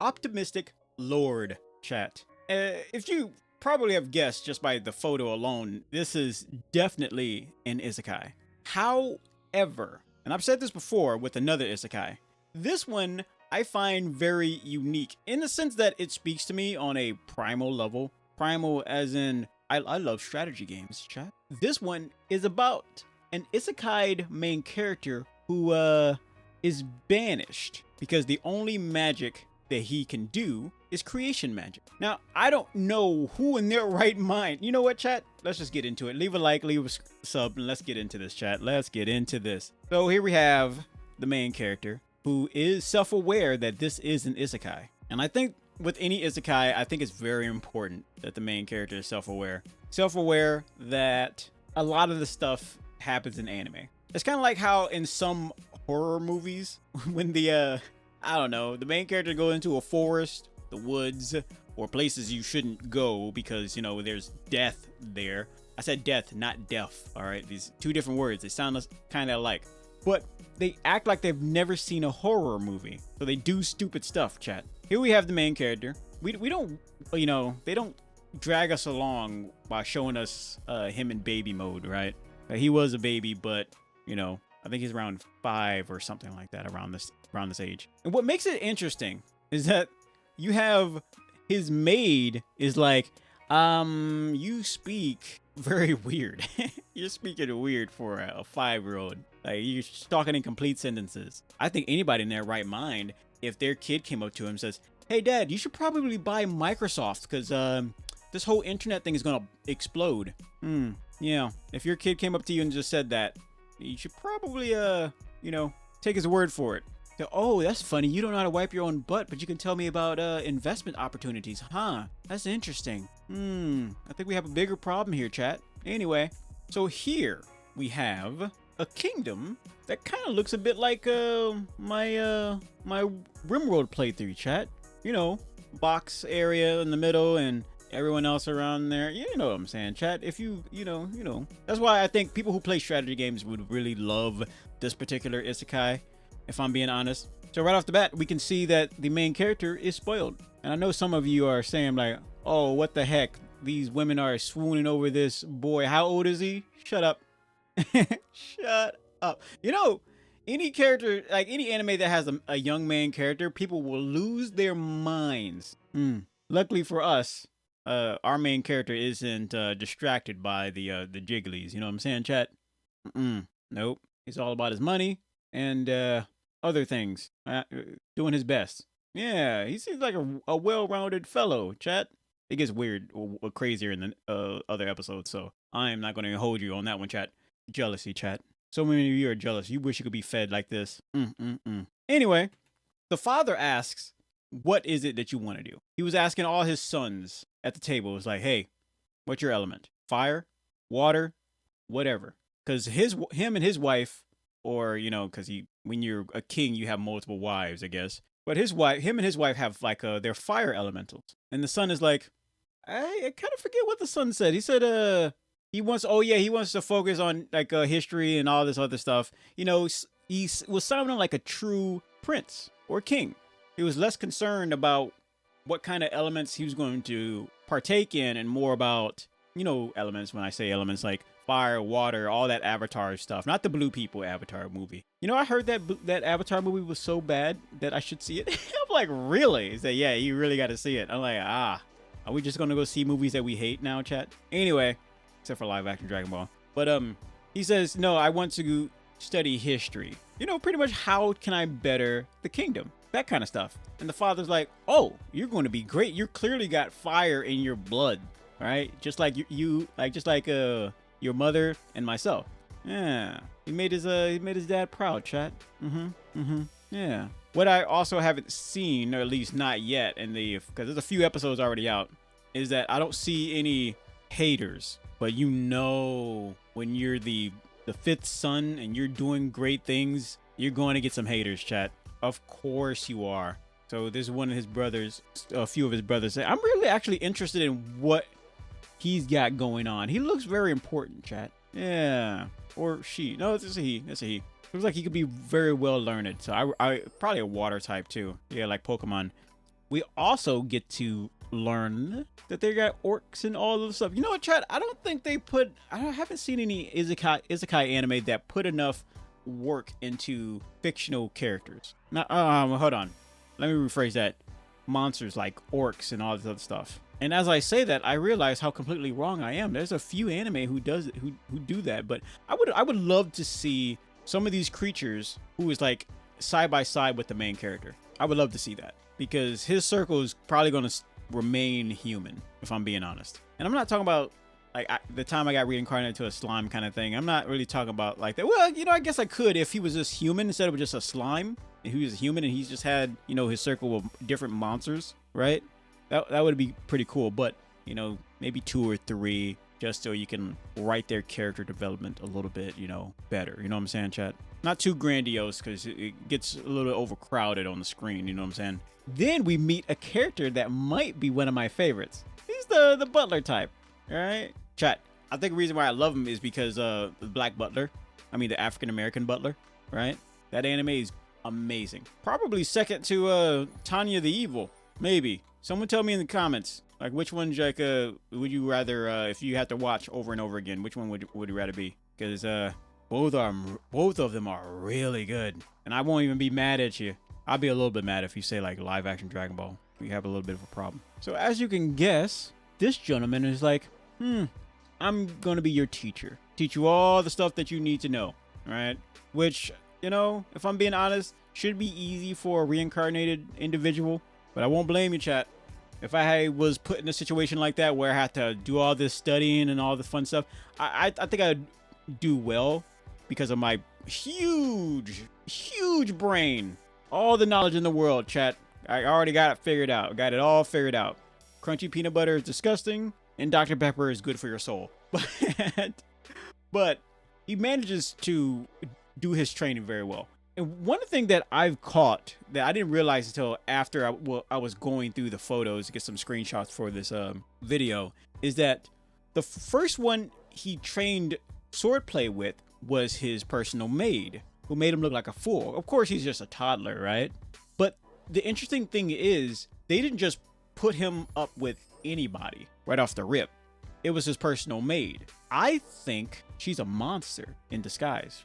optimistic lord, chat. If you probably have guessed just by the photo alone, this is definitely an isekai. However, and I've said this before with another isekai, this one I find very unique in the sense that it speaks to me on a primal level. Primal as in, I love strategy games, chat. This one is about an isekai main character who is banished because the only magic that he can do is creation magic. Now, I don't know who in their right mind. You know what, chat? Let's just get into it. Leave a like, leave a sub, and let's get into this, chat. Let's get into this. So here we have the main character who is self-aware that this is an isekai. And I think with any isekai, I think it's very important that the main character is self-aware. Self-aware that a lot of the stuff happens in anime. It's kind of like how in some horror movies, when the I don't know, the main character goes into a forest, the woods, or places you shouldn't go because, you know, there's death there. I said death, not death, all right? These two different words. They sound kind of alike. But they act like they've never seen a horror movie. So they do stupid stuff, chat. Here we have the main character. We don't, you know, they don't drag us along by showing us him in baby mode, right? He was a baby, but, you know, I think he's around 5 or something like that around this age. And what makes it interesting is that you have his maid is like, you speak very weird. You're speaking weird for a 5-year-old. Like, you're talking in complete sentences. I think anybody in their right mind, if their kid came up to him and says, hey dad, you should probably buy Microsoft because this whole internet thing is gonna explode. Yeah, if your kid came up to you and just said that, you should probably, you know, take his word for it. So, oh, that's funny. You don't know how to wipe your own butt, but you can tell me about investment opportunities, huh? That's interesting. I think we have a bigger problem here, chat. Anyway, so here we have a kingdom that kind of looks a bit like my RimWorld playthrough, chat. You know, box area in the middle and everyone else around there. You know what I'm saying, chat. If you know. That's why I think people who play strategy games would really love this particular isekai, if I'm being honest. So right off the bat, we can see that the main character is spoiled. And I know some of you are saying like, oh, what the heck? These women are swooning over this boy. How old is he? Shut up. Shut up. You know, any character, like any anime that has a young main character, people will lose their minds. Luckily for us, our main character isn't distracted by the jigglies. You know what I'm saying, chat? Nope. He's all about his money and other things. Doing his best. Yeah, he seems like a well-rounded fellow, chat. It gets weird or crazier in the other episodes, so I am not going to hold you on that one, chat. Jealousy, chat. So many of you are jealous. You wish you could be fed like this. Anyway, the father asks, what is it that you want to do? He was asking all his sons at the table. It was like, hey, what's your element? Fire? Water? Whatever. Because him and his wife, or, you know, because when you're a king, you have multiple wives, I guess. But him and his wife have like their fire elementals. And the son is like, I kind of forget what the son said. He said, he wants to focus on like history and all this other stuff. You know, he was sounding like a true prince or king. He was less concerned about what kind of elements he was going to partake in and more about, you know, elements. When I say elements, like fire, water, all that Avatar stuff, not the Blue People Avatar movie. You know, I heard that Avatar movie was so bad that I should see it. I'm like, really? He said, yeah, you really got to see it. I'm like, are we just going to go see movies that we hate now, chat? Anyway, except for live action Dragon Ball. But he says, no, I want to study history. You know, pretty much how can I better the kingdom? That kind of stuff. And the father's like, oh, you're going to be great. You clearly got fire in your blood, right? Just like your mother and myself. Yeah, he made his dad proud, chat. Yeah. What I also haven't seen, or at least not yet, because there's a few episodes already out, is that I don't see any haters. But you know, when you're the fifth son and you're doing great things, you're going to get some haters, chat. Of course you are. So there's one of his brothers, a few of his brothers say, I'm really actually interested in what he's got going on. He looks very important, chat. Yeah. Or she. No, it's a he. It's a he. Looks like he could be very well learned. So I probably a water type too. Yeah, like Pokemon. we also get to learn that they got orcs and all of the stuff. You know what, chat? I don't think they put. I haven't seen any isekai anime that put enough work into fictional characters. Now, hold on. Let me rephrase that. Monsters like orcs and all this other stuff. And as I say that, I realize how completely wrong I am. There's a few anime who do that, but I would love to see some of these creatures who is like side by side with the main character. I would love to see that because his circle is probably going to remain human, if I'm being honest. And I'm not talking about like the time I got reincarnated to a slime kind of thing. I'm not really talking about like that. Well, you know, I guess I could if he was just human instead of just a slime. If he was a human and he's just had, you know, his circle of different monsters, right? That would be pretty cool. But, you know, maybe 2 or 3 just so you can write their character development a little bit, you know, better. You know what I'm saying, chat? Not too grandiose because it gets a little overcrowded on the screen. You know what I'm saying? Then we meet a character that might be one of my favorites. He's the butler type, all right? Chat, I think the reason why I love him is because the black butler, I mean the African-American butler, right? That anime is amazing. Probably second to Tanya the Evil, maybe. Someone tell me in the comments, like which one, like, would you rather, if you had to watch over and over again, which one would you rather be? Because both of them are really good, and I won't even be mad at you. I'll be a little bit mad if you say like live action Dragon Ball. We have a little bit of a problem. So as you can guess, this gentleman is like, I'm gonna be your teacher. Teach you all the stuff that you need to know, right? Which, you know, if I'm being honest, should be easy for a reincarnated individual. But I won't blame you, chat. If I was put in a situation like that where I had to do all this studying and all the fun stuff, I think I'd do well because of my huge brain. All the knowledge in the world, chat. I already got it figured out. Got it all figured out. Crunchy peanut butter is disgusting, and Dr. Pepper is good for your soul. But he manages to do his training very well. And one thing that I've caught that I didn't realize until after I was going through the photos to get some screenshots for this video is that the first one he trained swordplay with was his personal maid, who made him look like a fool. Of course, he's just a toddler, right? But the interesting thing is they didn't just put him up with anybody right off the rip. It was his personal maid. I think she's a monster in disguise.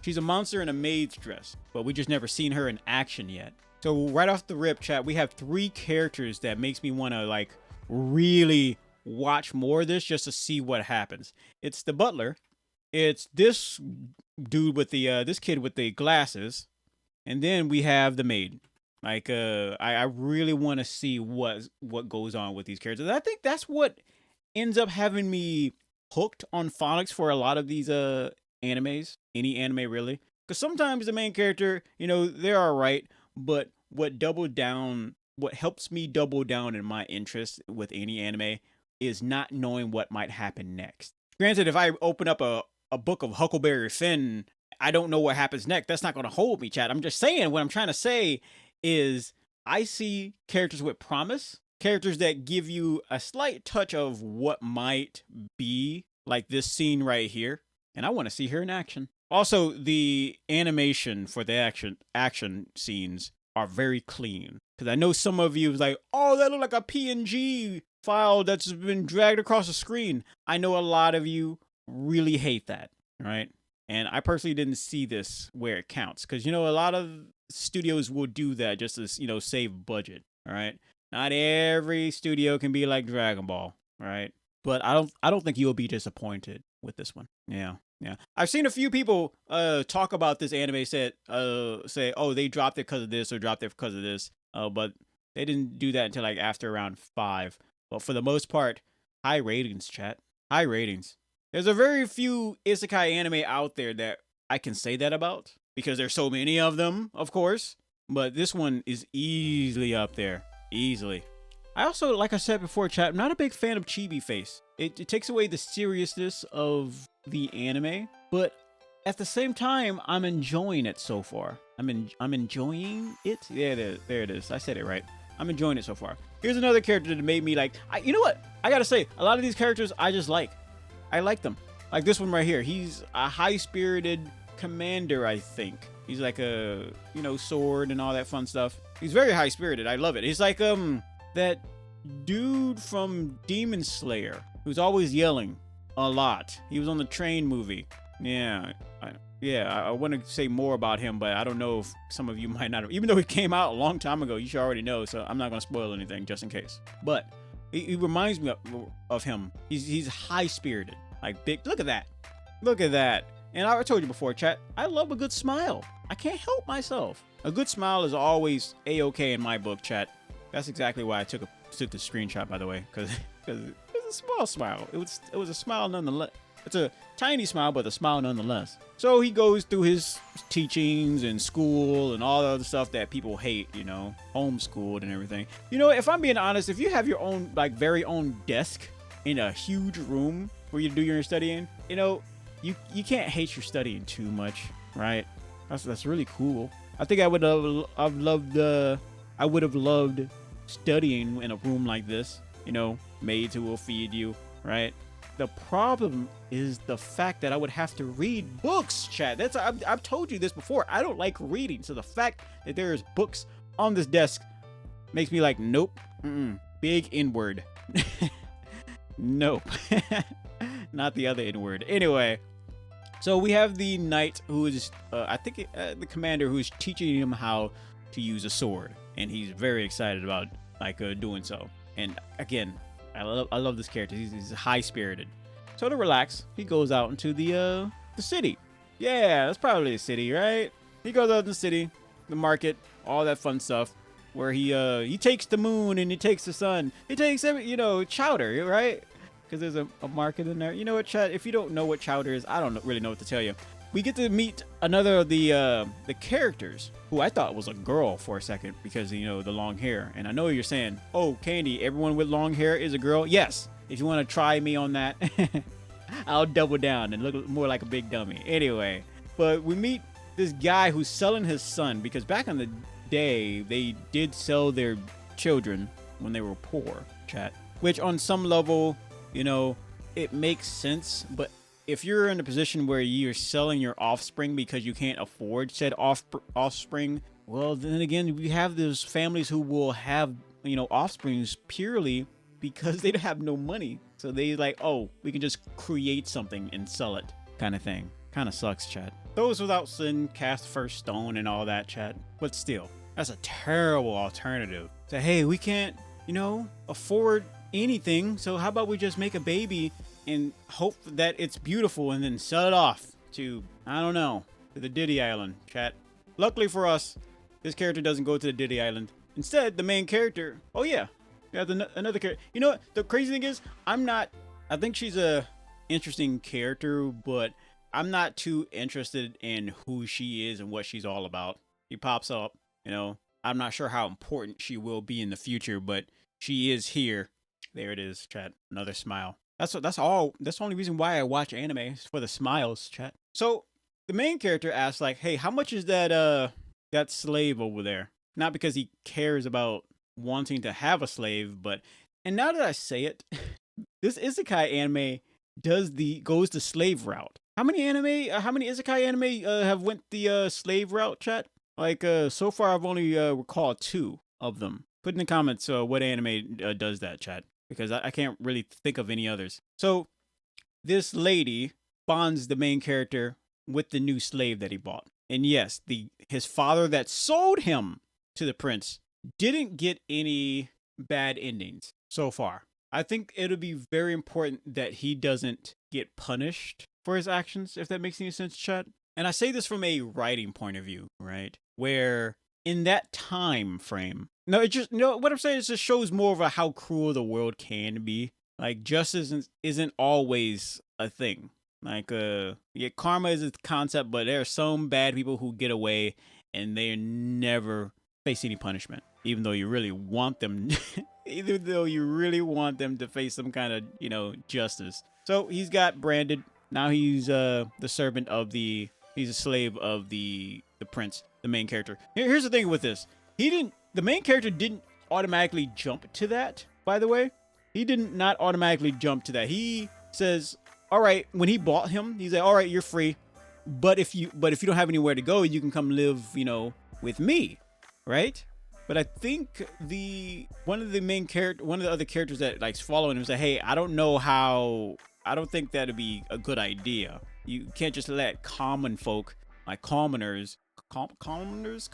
She's a monster in a maid's dress, but we just never seen her in action yet. So right off the rip, chat, we have 3 characters that makes me want to like really watch more of this just to see what happens. It's the butler. It's this dude with the this kid with the glasses, and then we have the maid. Like I really want to see what goes on with these characters. I think that's what ends up having me hooked on phonics for a lot of these animes, any anime really. Because sometimes the main character, you know, they're all right, but what helps me double down in my interest with any anime is not knowing what might happen next. Granted, if I open up a book of Huckleberry Finn, I don't know what happens next. That's not going to hold me, chat. I'm just saying, what I'm trying to say is I see characters with promise, characters that give you a slight touch of what might be, like this scene right here, and I want to see her in action. Also, the animation for the action scenes are very clean, because I know some of you is like, oh, that look like a PNG file that's been dragged across the screen. I know a lot of you really hate that, right? And I personally didn't see this where it counts, because, you know, a lot of studios will do that just to, you know, save budget, all right? Not every studio can be like Dragon Ball, right? But I don't think you'll be disappointed with this one. Yeah. I've seen a few people talk about this anime say, oh, they dropped it because of this or dropped it because of this. But they didn't do that until like after around 5. But for the most part, high ratings, chat. High ratings. There's a very few isekai anime out there that I can say that about, because there's so many of them, of course. But this one is easily up there. Easily. I also, like I said before, chat, I'm not a big fan of chibi face. It takes away the seriousness of the anime, but at the same time, I'm enjoying it so far. I'm enjoying it. Yeah, there it is. I said it right. I'm enjoying it so far. Here's another character that made me like, you know what? I gotta say, a lot of these characters I just like. I like them. Like this one right here. He's a high-spirited commander, I think. He's like a, you know, sword and all that fun stuff. He's very high spirited. I love it. He's like that dude from Demon Slayer who's always yelling a lot. He was on the Train movie. Yeah, I want to say more about him, but I don't know if some of you might not have. Even though he came out a long time ago, you should already know, so I'm not going to spoil anything just in case. But he reminds me of him. He's high-spirited. Like, big. Look at that. Look at that. And I told you before, chat, I love a good smile. I can't help myself. A good smile is always A-okay in my book, chat. That's exactly why I took the screenshot, by the way, because it was a small smile. It was a smile nonetheless. It's a tiny smile, but a smile nonetheless. So he goes through his teachings and school and all the other stuff that people hate, you know, homeschooled and everything. You know, if I'm being honest, if you have your own, like, very own desk in a huge room where you do your studying, you know, you can't hate your studying too much, right? That's really cool. I think I would have loved studying in a room like this, you know, maids who will feed you, right? The problem is the fact that I would have to read books, chat. I've told you this before. I don't like reading. So the fact that there's books on this desk makes me like, nope. Big N-word. Nope. Not the other N-word. Anyway, so we have the knight who is, I think the commander who's teaching him how to use a sword. And he's very excited about like doing so. And again, I love this character. He's high-spirited. So to relax, he goes out into the city. Yeah, that's probably a city, right? He goes out in the city, the market, all that fun stuff, where he takes the moon and he takes the sun. He takes chowder, right? Because there's a market in there. You know what, chat? If you don't know what chowder is, I don't really know what to tell you. We get to meet another of the characters who I thought was a girl for a second because, you know, the long hair. And I know you're saying, oh, Candy, everyone with long hair is a girl. Yes. If you want to try me on that, I'll double down and look more like a big dummy. Anyway, but we meet this guy who's selling his son because back in the day, they did sell their children when they were poor, chat. Which on some level, you know, it makes sense, but if you're in a position where you're selling your offspring because you can't afford said offspring, well, then again, we have those families who will have, you know, offsprings purely because they have no money. So they like, oh, we can just create something and sell it kind of thing. Kind of sucks, chat. Those without sin cast first stone and all that, chat. But still, that's a terrible alternative. So, hey, we can't, you know, afford anything. So how about we just make a baby and hope that it's beautiful and then sell it off to, I don't know, to the Diddy Island, chat. Luckily for us, this character doesn't go to the Diddy Island. Instead, the main character, oh yeah, another character. You know what? The crazy thing is, I think she's a interesting character, but I'm not too interested in who she is and what she's all about. She pops up, you know, I'm not sure how important she will be in the future, but she is here. There it is, chat. Another smile. That's the only reason why I watch anime is for the smiles, chat. So the main character asks like, hey, how much is that slave over there? Not because he cares about wanting to have a slave, but, and now that I say it, this isekai anime goes the slave route. How many isekai anime have went the slave route, chat? Like so far I've only recalled 2 of them. Put in the comments what anime does that, chat, because I can't really think of any others. So this lady bonds the main character with the new slave that he bought. And yes, his father that sold him to the prince didn't get any bad endings so far. I think it'll be very important that he doesn't get punished for his actions, if that makes any sense, chat. And I say this from a writing point of view, right? Where in that time frame, what I'm saying is just shows more of how cruel the world can be. Like justice isn't always a thing. Like karma is a concept, but there are some bad people who get away and they never face any punishment, even though you really want them to face some kind of, you know, justice. So he's got branded. Now he's the servant of he's a slave of the prince, the main character. Here's the thing with this. The main character didn't automatically jump to that, by the way. He did not automatically jump to that. He says, all right, when he bought him, he's like, all right, you're free. But if you don't have anywhere to go, you can come live, you know, with me, right? But I think one of the other characters that likes following him is like, hey, I don't know how. I don't think that'd be a good idea. You can't just let common folk, like commoners, collanders.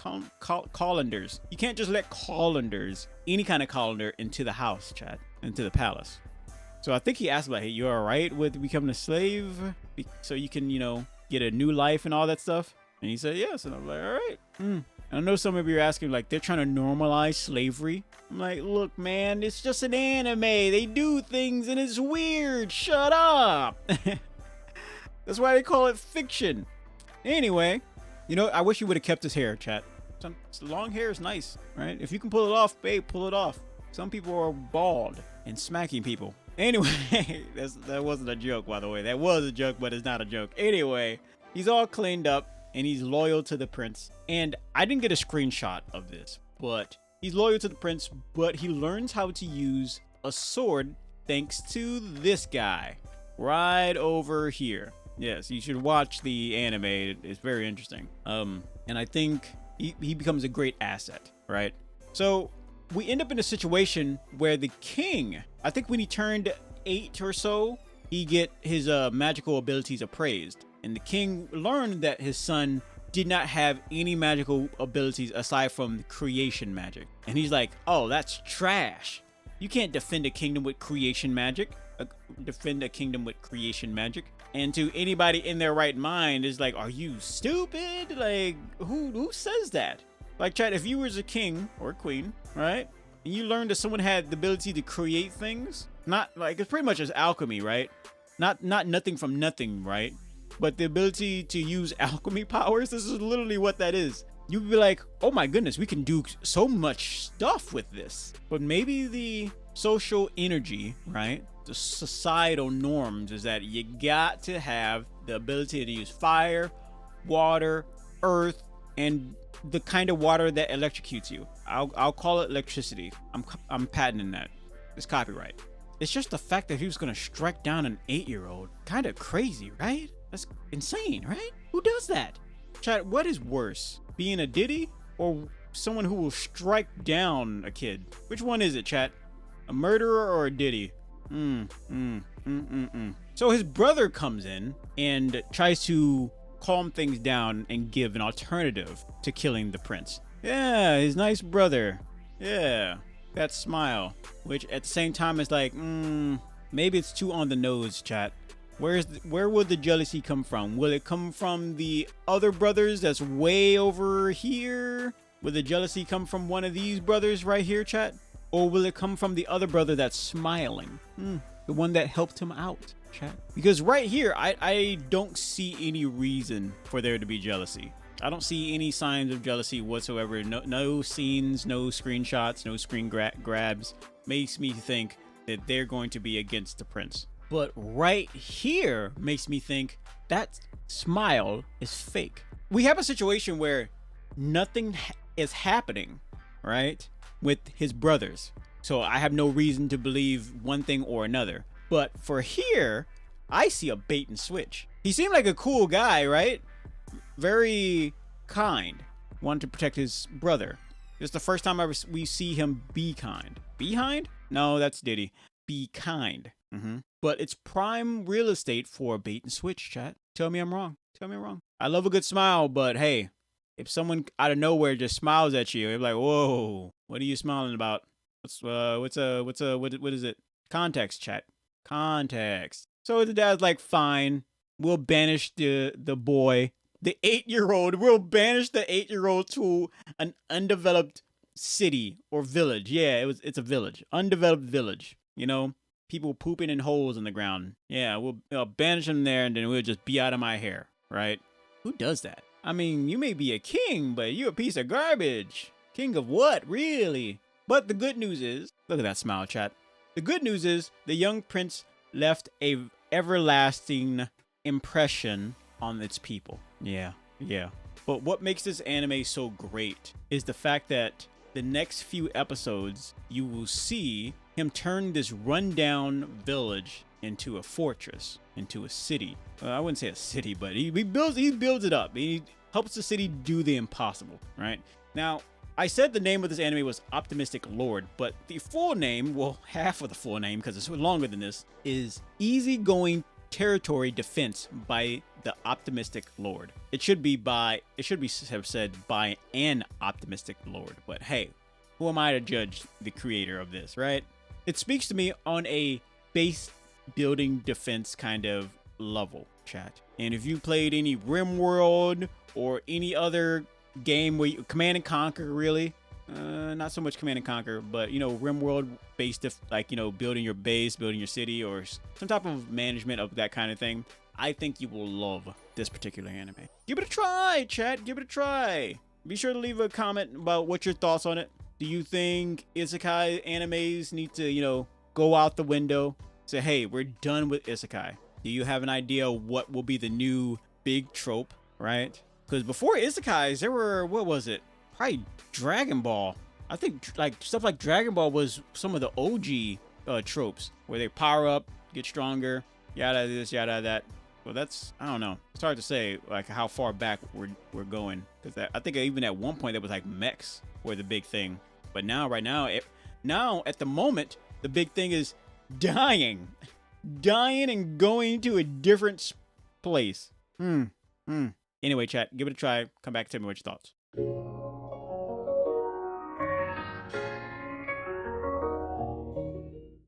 You can't just let collanders, any kind of colander, into the house, chat, into the palace. So I think he asked like, hey, you all right with becoming a slave, so you can, get a new life and all that stuff? And he said yes. And I'm like, all right. And I know some of you are asking, like, they're trying to normalize slavery. I'm like, look, man, it's just an anime. They do things and it's weird. Shut up. That's why they call it fiction. Anyway, I wish you would have kept his hair, chat. Long hair is nice, right? If you can pull it off, babe, pull it off. Some people are bald and smacking people. Anyway, that wasn't a joke, by the way. That was a joke, but it's not a joke. Anyway, he's all cleaned up. And he's loyal to the prince. And I didn't get a screenshot of this, but he's loyal to the prince, but he learns how to use a sword thanks to this guy right over here. Yes, you should watch the anime. It's very interesting. And I think he becomes a great asset, right? So we end up in a situation where the king, I think when he turned 8 or so, he get his magical abilities appraised. And the king learned that his son did not have any magical abilities aside from creation magic. And he's like, oh, that's trash. You can't defend a kingdom with creation magic. And to anybody in their right mind is like, are you stupid? Like, who says that? Like, chat, if you was a king or a queen, right? And you learned that someone had the ability to create things, not like, it's pretty much as alchemy, right? Not nothing from nothing, right? But the ability to use alchemy powers, this is literally what that is. You'd be like, oh my goodness, we can do so much stuff with this. But maybe the social energy, right? The societal norms is that you got to have the ability to use fire, water, earth, and the kind of water that electrocutes you. I'll call it electricity. I'm patenting that. It's copyright. It's just the fact that he was going to strike down an 8-year-old. Kind of crazy, right? That's insane, right? Who does that? Chat, what is worse? Being a Diddy or someone who will strike down a kid? Which one is it, chat? A murderer or a Diddy? So his brother comes in and tries to calm things down and give an alternative to killing the prince. Yeah, his nice brother. Yeah, that smile. Which at the same time is like, maybe it's too on the nose, chat. Where would the jealousy come from? Will it come from the other brothers that's way over here? Will the jealousy come from one of these brothers right here, chat? Or will it come from the other brother that's smiling? The one that helped him out, chat. Because right here, I don't see any reason for there to be jealousy. I don't see any signs of jealousy whatsoever. No scenes, no screenshots, no screen grabs. Makes me think that they're going to be against the prince. But right here makes me think that smile is fake. We have a situation where nothing is happening, right, with his brothers. So I have no reason to believe one thing or another. But for here, I see a bait and switch. He seemed like a cool guy, right? Very kind. Wanted to protect his brother. It's the first time we see him be kind. Be kind? No, that's Diddy. Be kind. But it's prime real estate for a bait and switch, chat. Tell me I'm wrong. Tell me I'm wrong. I love a good smile, but hey, if someone out of nowhere just smiles at you, you're like, whoa, what are you smiling about? What is it? Context, chat. Context. So the dad's like, fine, we'll banish the boy, the 8-year-old. We'll banish the 8-year-old to an undeveloped city or village. Yeah, it's a village, undeveloped village. People pooping in holes in the ground. Yeah, we'll banish him there, and then we'll just be out of my hair, right? Who does that? I mean, you may be a king, but you're a piece of garbage. King of what, really? But the good news is, look at that smile, chat. The good news is the young prince left a everlasting impression on its people. Yeah. But what makes this anime so great is the fact that the next few episodes, you will see him turn this rundown village into a fortress, into a city. I wouldn't say a city, but he builds it up. He helps the city do the impossible, right? Now, I said the name of this anime was Optimistic Lord, but the full name, well, half of the full name, because it's longer than this, is Easygoing Territory Defense by the Optimistic Lord. It should have said by an Optimistic Lord, but hey, who am I to judge the creator of this, right? It speaks to me on a base building defense kind of level, chat. And if you played any RimWorld or any other game where you Command and Conquer, really, not so much Command and Conquer, but you know, RimWorld based, like, you know, building your base, building your city, or some type of management of that kind of thing, I think you will love this particular anime. Give it a try, chat. Give it a try. Be sure to leave a comment about what your thoughts on it. Do you think isekai animes need to, you know, go out the window? Say, hey, we're done with isekai. Do you have an idea what will be the new big trope, right? Because before isekais, there were, what was it? Probably Dragon Ball. I think like stuff like Dragon Ball was some of the OG tropes where they power up, get stronger, yada this, yada that. Well, that's, I don't know. It's hard to say like how far back we're going, because I think even at one point there was like mechs were the big thing. But now, right now, now at the moment, the big thing is dying and going to a different place. Anyway, chat, give it a try. Come back, tell me what your thoughts.